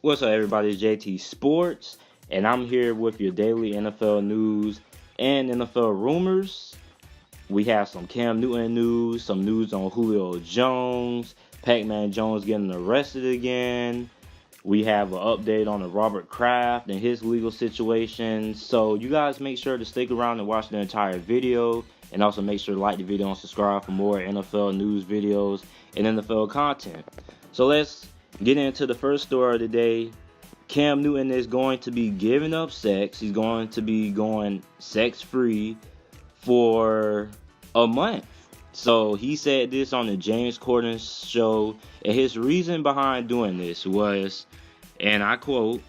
What's up, everybody? It's JT Sports, and I'm here with your daily NFL news and NFL rumors. We have some Cam Newton news, some news on Julio Jones, Pac-Man Jones getting arrested again. We have an update on the Robert Kraft and his legal situation. So you guys make sure to stick around and watch the entire video, and also make sure to like the video and subscribe for more NFL news videos and NFL content. So let's get into the first story of the day. Cam Newton is going to be giving up sex. He's going to be going sex-free for a month. So he said this on the James Corden show, and his reason behind doing this was, and I quote,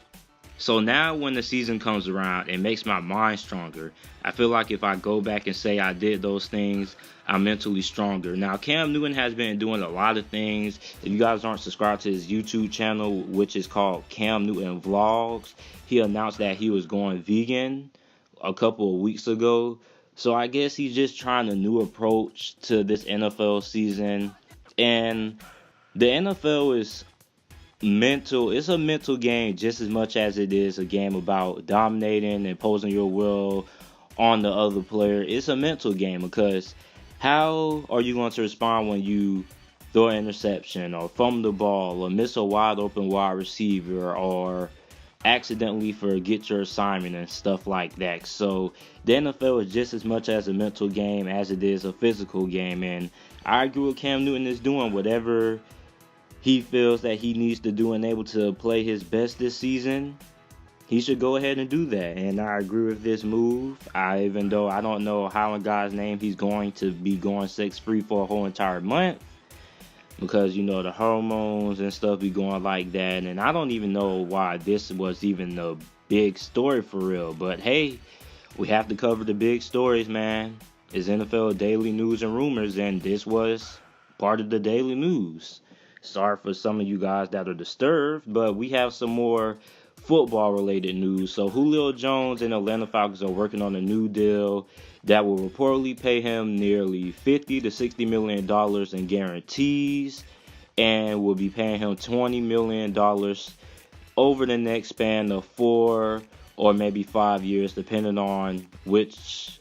"So now when the season comes around, it makes my mind stronger. I feel like if I go back and say I did those things, I'm mentally stronger." Now, Cam Newton has been doing a lot of things. If you guys aren't subscribed to his YouTube channel, which is called Cam Newton Vlogs, he announced that he was going vegan a couple of weeks ago. So I guess he's just trying a new approach to this NFL season. And the NFL is mental. It's a mental game just as much as it is a game about dominating and imposing your will on the other player. It's a mental game, because how are you going to respond when you throw an interception or fumble the ball or miss a wide open wide receiver or accidentally forget your assignment and stuff like that? So the NFL is just as much as a mental game as it is a physical game, and I agree with Cam Newton is doing whatever he feels that he needs to do and able to play his best this season. He should go ahead and do that, and I agree with this move. Even though I don't know how in God's name he's going to be going sex-free for a whole entire month, because the hormones and stuff be going like that, and I don't even know why this was even a big story for real. But hey, we have to cover the big stories, man. It's NFL daily news and rumors, and this was part of the daily news. Sorry for some of you guys that are disturbed, but we have some more football related news. So Julio Jones and Atlanta Falcons are working on a new deal that will reportedly pay him nearly $50 to $60 million in guarantees, and will be paying him $20 million over the next span of 4 or maybe 5 years, depending on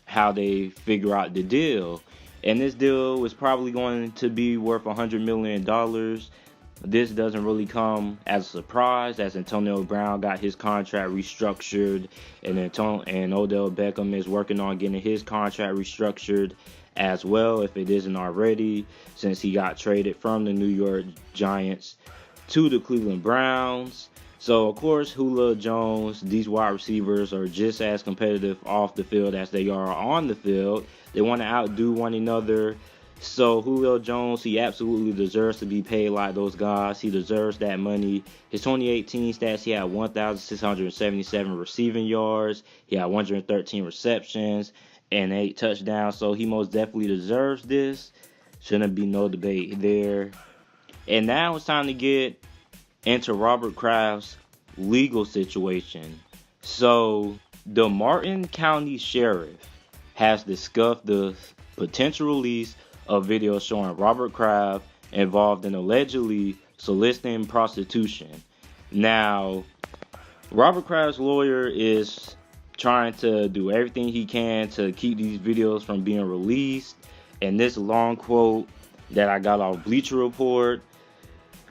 how they figure out the deal. And this deal is probably going to be worth $100 million. This doesn't really come as a surprise, as Antonio Brown got his contract restructured, and Odell Beckham is working on getting his contract restructured as well, if it isn't already, since he got traded from the New York Giants to the Cleveland Browns. So, of course, Julio Jones, these wide receivers are just as competitive off the field as they are on the field. They want to outdo one another. So Julio Jones, he absolutely deserves to be paid like those guys. He deserves that money. His 2018 stats, he had 1,677 receiving yards. He had 113 receptions and 8 touchdowns. So he most definitely deserves this. Shouldn't be no debate there. And now it's time to get into Robert Kraft's legal situation. So the Martin County Sheriff has discussed the potential release of video showing Robert Kraft involved in allegedly soliciting prostitution. Now, Robert Kraft's lawyer is trying to do everything he can to keep these videos from being released. And this long quote that I got off Bleacher Report,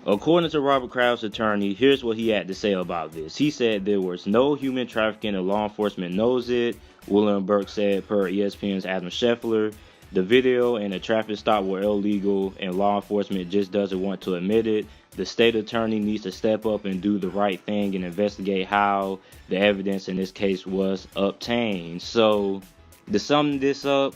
according to Robert Kraft's attorney, here's what he had to say about this. He said there was no human trafficking and law enforcement knows it. William Burke said per ESPN's Adam Scheffler, the video and the traffic stop were illegal and law enforcement just doesn't want to admit it. The state attorney needs to step up and do the right thing and investigate how the evidence in this case was obtained. So, to sum this up,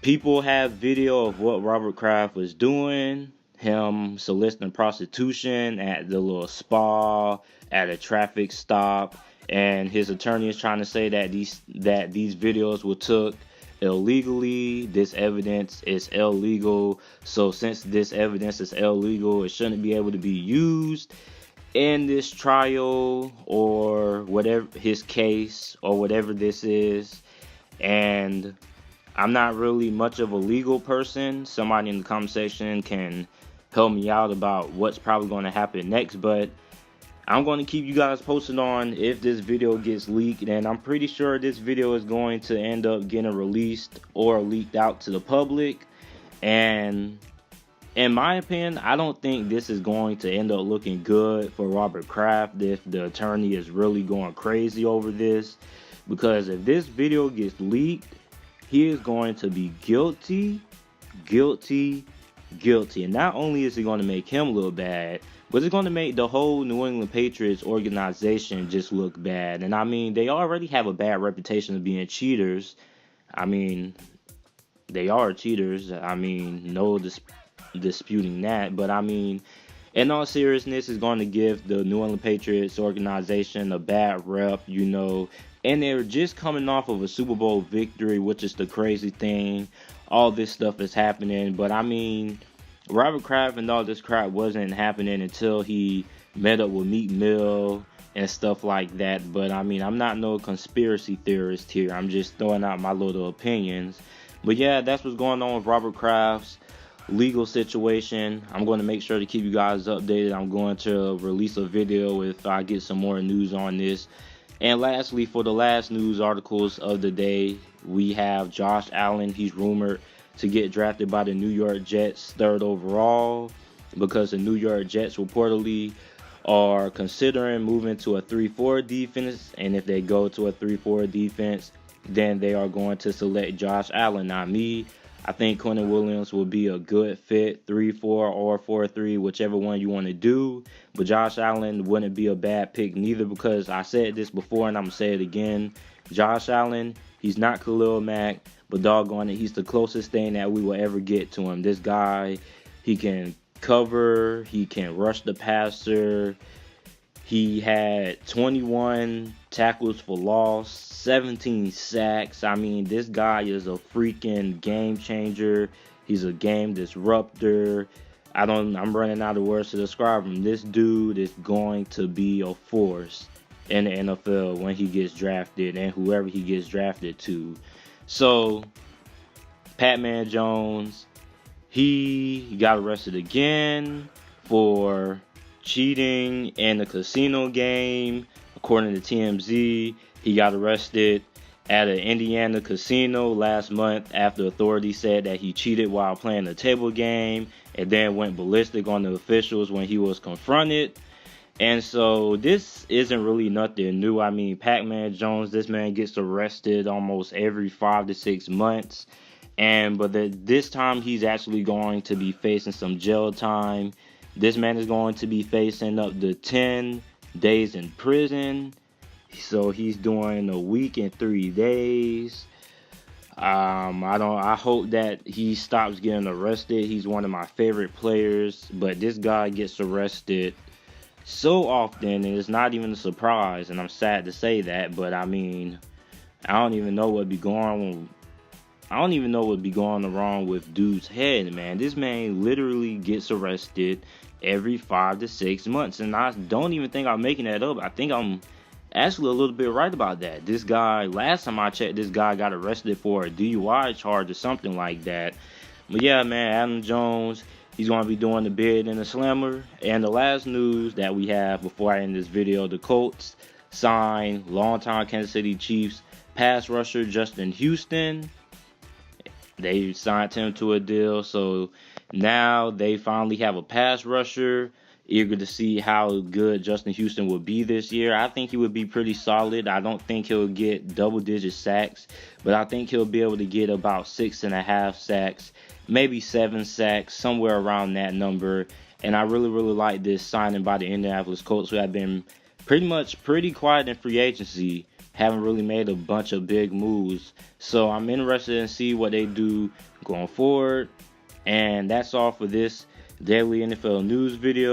people have video of what Robert Kraft was doing, him soliciting prostitution at the little spa, at a traffic stop, and his attorney is trying to say that these videos were took illegally. This evidence is illegal. So since this evidence is illegal, it shouldn't be able to be used in this trial or whatever his case or whatever this is. And I'm not really much of a legal person. Somebody in the comment section can help me out about what's probably going to happen next, but I'm going to keep you guys posted on if this video gets leaked, and I'm pretty sure this video is going to end up getting released or leaked out to the public. And in my opinion, I don't think this is going to end up looking good for Robert Kraft if the attorney is really going crazy over this. Because if this video gets leaked, he is going to be guilty. And not only is it going to make him look bad, but it's going to make the whole New England Patriots organization just look bad. And I mean, they already have a bad reputation of being cheaters. I mean, they are cheaters. I mean, no disputing that. But I mean, in all seriousness, it's going to give the New England Patriots organization a bad rep, you know. And they're just coming off of a Super Bowl victory, which is the crazy thing. All this stuff is happening. But I mean, Robert Kraft and all this crap wasn't happening until he met up with Meek Mill and stuff like that. But I mean, I'm not no conspiracy theorist here. I'm just throwing out my little opinions. But yeah, that's what's going on with Robert Kraft's legal situation. I'm going to make sure to keep you guys updated. I'm going to release a video if I get some more news on this. And lastly, for the last news articles of the day, we have Josh Allen. He's rumored to get drafted by the New York Jets 3rd overall, because the New York Jets reportedly are considering moving to a 3-4 defense. And if they go to a 3-4 defense, then they are going to select Josh Allen, not me. I think Quentin Williams will be a good fit, 3-4 or 4-3, whichever one you want to do. But Josh Allen wouldn't be a bad pick neither, because I said this before and I'm going to say it again. Josh Allen, he's not Khalil Mack, but doggone it, he's the closest thing that we will ever get to him. This guy, he can cover, he can rush the passer. He had 21 tackles for loss, 17 sacks. I mean, this guy is a freaking game changer. He's a game disruptor. I'm running out of words to describe him. This dude is going to be a force in the NFL when he gets drafted, and whoever he gets drafted to. So, Pac-Man Jones, he got arrested again for cheating in a casino game. According to TMZ, he got arrested at an Indiana casino last month after authorities said that he cheated while playing a table game, and then went ballistic on the officials when he was confronted. And so this isn't really nothing new. I mean, Pac-Man Jones, this man gets arrested almost every 5 to 6 months. But this time he's actually going to be facing some jail time. This man is going to be facing up to 10 days in prison. So he's doing a week and 3 days. I hope that he stops getting arrested. He's one of my favorite players, but this guy gets arrested so often, and it's not even a surprise. And I'm sad to say that, but I mean, I don't even know what be going wrong with dude's head, man. This man literally gets arrested every 5 to 6 months, and I don't even think I'm making that up. I think I'm actually a little bit right about that. This guy, last time I checked, this guy got arrested for a DUI charge or something like that. But yeah, man, Adam Jones, he's going to be doing the bid in the slammer. And the last news that we have before I end this video, the Colts signed longtime Kansas City Chiefs pass rusher Justin Houston. They signed him to a deal, so now they finally have a pass rusher. Eager to see how good Justin Houston will be this year. I think he would be pretty solid. I don't think he'll get double-digit sacks, but I think he'll be able to get about 6.5 sacks, maybe 7 sacks, somewhere around that number. And I really like this signing by the Indianapolis Colts, who have been pretty quiet in free agency. Haven't really made a bunch of big moves. So I'm interested in see what they do going forward. And that's all for this daily NFL news video.